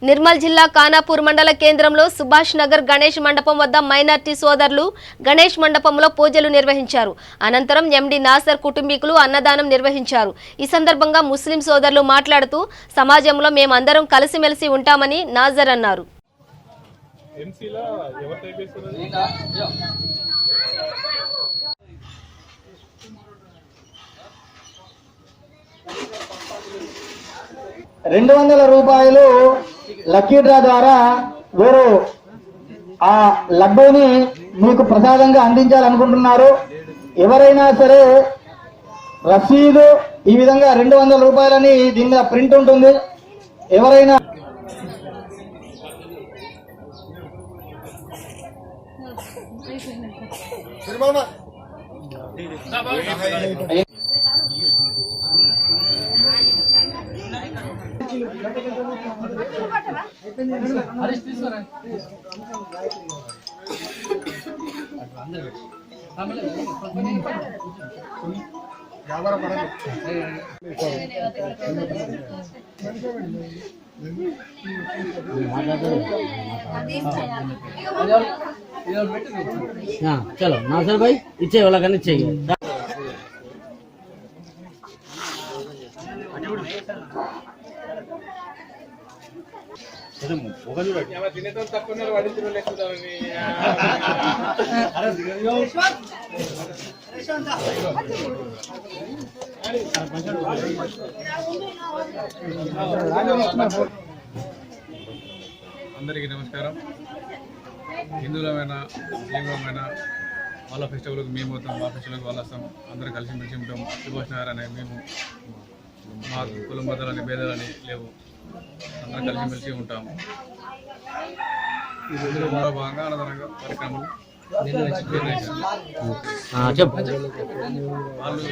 నిర్మల్ జిల్లా ఖానాపూర్ మండల కేంద్రంలో సుభాష్ నగర్ గణేష్ మండపం వద్ద మైనార్టీ సోదరులు గణేష్ మండపంలో పూజలు నిర్వహించారు. అనంతరం ఎండి నాసర్ కుటుంబీకులు అన్నదానం నిర్వహించారు. ఈ సందర్భంగా ముస్లిం సోదరులు మాట్లాడుతూ సమాజంలో మేమందరం కలిసిమెలిసి ఉంటామని నాజర్ అన్నారు. ₹200 లక్కీ డ్రా ద్వారా వీరు ఆ లడ్డూని మీకు ప్రసాదంగా అందించాలనుకుంటున్నారు. ఎవరైనా సరే రసీదు ఈ విధంగా ₹200 అని దీని మీద ప్రింట్ ఉంటుంది. ఎవరైనా चलो नासर भाई इच्छे वाला करने चाहिए అందరికీ నమస్కారం. హిందువులమైన ముస్లింలమైన వాళ్ళ ఫెస్టివల్కి మేము పోతాం, మా ఫెస్టివల్కి వాళ్ళు వస్తాం. అందరూ కలిసి మెలిసి ఉంటాం. సుభాష్ నగర్ అనే మేము మా కులం బద్దలని భేదాలని లేవు, అందరం కలిసి మెలిసి ఉంటాము. ఇందులో భాగంగా అన్నదానంగా కార్యక్రమాలు వాళ్ళు